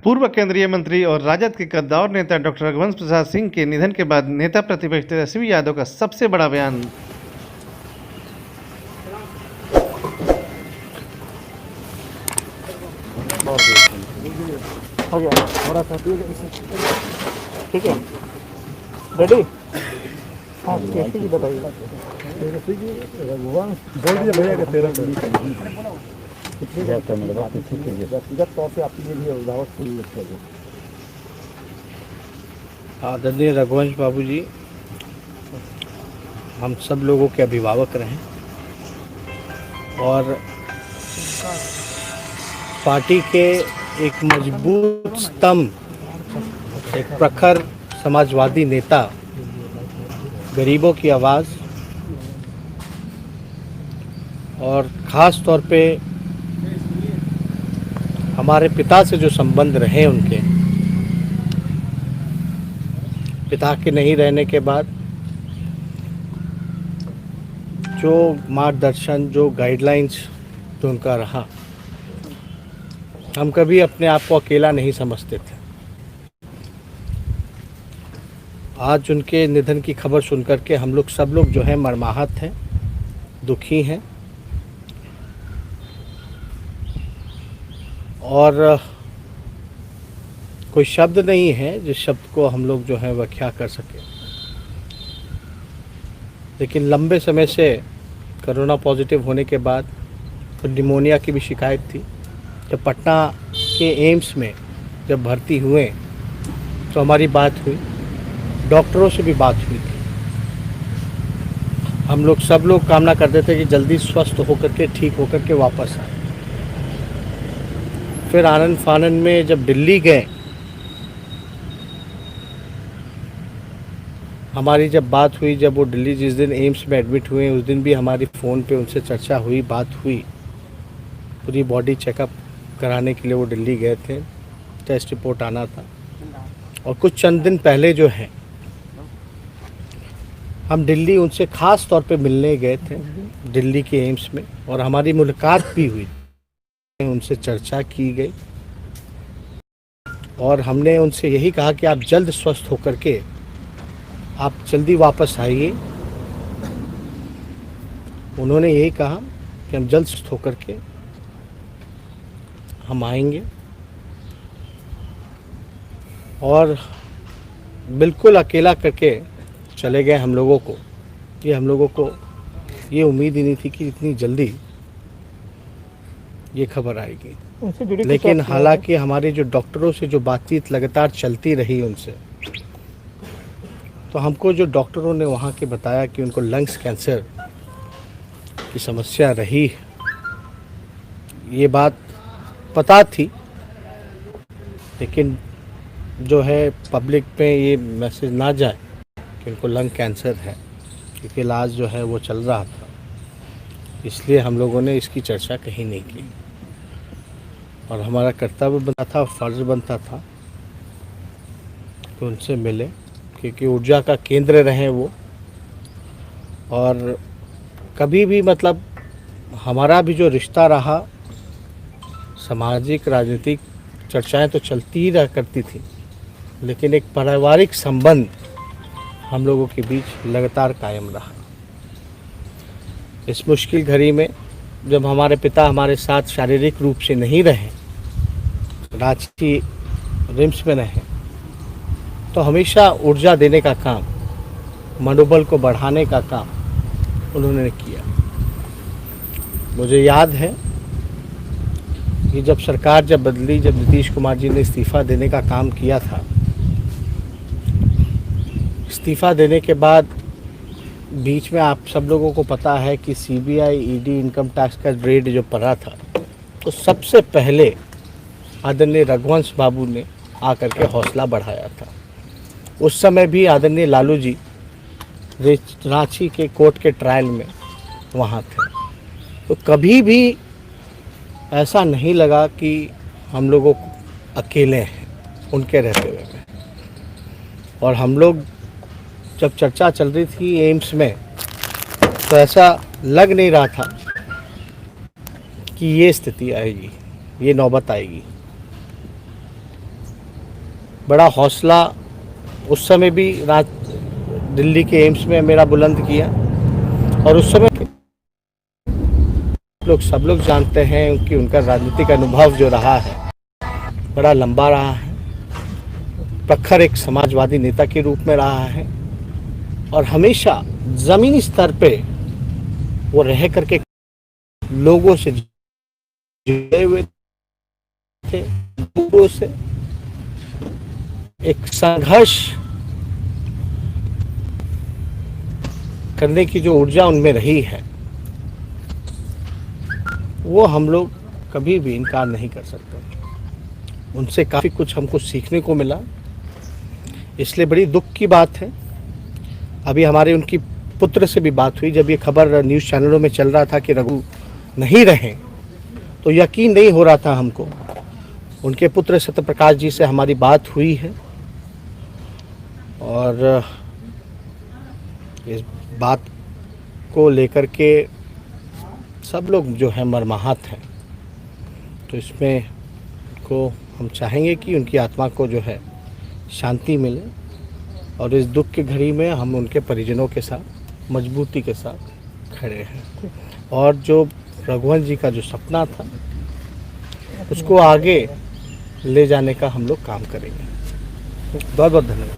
पूर्व केंद्रीय मंत्री और राजद के कद्दावर नेता डॉक्टर रघुवंश प्रसाद सिंह के निधन के बाद नेता प्रतिपक्ष तेजस्वी यादव का सबसे बड़ा बयान। हो गया थोड़ा सा ठीक है रेडी। हाँ कैसे की बताइए। रघुवंश बोल दीजिए भैया कि 13 व्यक्तिगत तौर से आपके लिए दावत पूरी लगता है। आदरणीय रघुवंश बाबू जी हम सब लोगों के अभिभावक रहे और पार्टी के एक मजबूत स्तंभ, एक प्रखर समाजवादी नेता, गरीबों की आवाज़ और ख़ास तौर पे हमारे पिता से जो संबंध रहे, उनके पिता के नहीं रहने के बाद जो मार्गदर्शन, जो गाइडलाइंस जो उनका रहा, हम कभी अपने आप को अकेला नहीं समझते थे। आज उनके निधन की खबर सुनकर के हम लोग सब लोग जो है मर्माहत हैं, दुखी हैं और कोई शब्द नहीं है जिस शब्द को हम लोग जो है व्याख्या कर सके। लेकिन लंबे समय से कोरोना पॉजिटिव होने के बाद तो निमोनिया की भी शिकायत थी। जब पटना के एम्स में जब भर्ती हुए तो हमारी बात हुई, डॉक्टरों से भी बात हुई थी। हम लोग सब लोग कामना करते थे कि जल्दी स्वस्थ होकर के, ठीक होकर के वापस आए। फिर आनंद फानंद में जब दिल्ली गए, हमारी जब बात हुई, जब वो दिल्ली जिस दिन एम्स में एडमिट हुए उस दिन भी हमारी फ़ोन पे उनसे चर्चा हुई, बात हुई। पूरी बॉडी चेकअप कराने के लिए वो दिल्ली गए थे, टेस्ट रिपोर्ट आना था। और कुछ चंद दिन पहले जो है हम दिल्ली उनसे ख़ास तौर पे मिलने गए थे दिल्ली के एम्स में और हमारी मुलाकात भी हुई, उनसे चर्चा की गई और हमने उनसे यही कहा कि आप जल्द स्वस्थ होकर के आप जल्दी वापस आइए। उन्होंने यही कहा कि हम जल्द स्वस्थ होकर के हम आएंगे और बिल्कुल अकेला करके चले गए हम लोगों को। हम लोगों को ये उम्मीद ही नहीं थी कि इतनी जल्दी ये खबर आएगी। लेकिन हालांकि हमारे जो डॉक्टरों से जो बातचीत लगातार चलती रही उनसे, तो हमको जो डॉक्टरों ने वहाँ के बताया कि उनको लंग्स कैंसर की समस्या रही, ये बात पता थी। लेकिन जो है पब्लिक पे ये मैसेज ना जाए कि उनको लंग कैंसर है, क्योंकि इलाज जो है वो चल रहा था, इसलिए हम लोगों ने इसकी चर्चा कहीं नहीं की। और हमारा कर्तव्य बनता था, फर्ज बनता था कि उनसे मिले, क्योंकि ऊर्जा का केंद्र रहे वो। और कभी भी मतलब हमारा भी जो रिश्ता रहा, सामाजिक राजनीतिक चर्चाएं तो चलती ही रह करती थी, लेकिन एक पारिवारिक संबंध हम लोगों के बीच लगातार कायम रहा। इस मुश्किल घड़ी में जब हमारे पिता हमारे साथ शारीरिक रूप से नहीं रहे, रांची रिम्स में रहे, तो हमेशा ऊर्जा देने का काम, मनोबल को बढ़ाने का काम उन्होंने किया। मुझे याद है कि जब सरकार जब बदली, जब नीतीश कुमार जी ने इस्तीफ़ा देने का काम किया था, इस्तीफ़ा देने के बाद बीच में आप सब लोगों को पता है कि सीबीआई, ईडी, इनकम टैक्स का रेड जो पड़ा था, तो सबसे पहले आदरणीय रघुवंश बाबू ने आकर के हौसला बढ़ाया था। उस समय भी आदरणीय लालू जी रांची के कोर्ट के ट्रायल में वहाँ थे, तो कभी भी ऐसा नहीं लगा कि हम लोगों अकेले हैं उनके रहते हुए। और हम लोग जब चर्चा चल रही थी एम्स में, तो ऐसा लग नहीं रहा था कि ये स्थिति आएगी, ये नौबत आएगी। बड़ा हौसला उस समय भी रात दिल्ली के एम्स में मेरा बुलंद किया, और उस समय सब लोग जानते हैं कि उनका राजनीतिक अनुभव जो रहा है बड़ा लंबा रहा है। प्रखर एक समाजवादी नेता के रूप में रहा है, और हमेशा जमीनी स्तर पे वो रह करके लोगों से जुड़े हुए थे, लोगों से एक संघर्ष करने की जो ऊर्जा उनमें रही है वो हम लोग कभी भी इनकार नहीं कर सकते। उनसे काफ़ी कुछ हमको सीखने को मिला, इसलिए बड़ी दुख की बात है। अभी हमारे उनकी पुत्र से भी बात हुई, जब ये खबर न्यूज़ चैनलों में चल रहा था कि रघु नहीं रहे, तो यकीन नहीं हो रहा था हमको। उनके पुत्र सत्यप्रकाश जी से हमारी बात हुई है, और इस बात को लेकर के सब लोग जो है मर्माहत हैं। तो इसमें को हम चाहेंगे कि उनकी आत्मा को जो है शांति मिले, और इस दुख की घड़ी में हम उनके परिजनों के साथ मजबूती के साथ खड़े हैं, और जो रघुवंश जी का जो सपना था उसको आगे ले जाने का हम लोग काम करेंगे। बहुत बहुत धन्यवाद।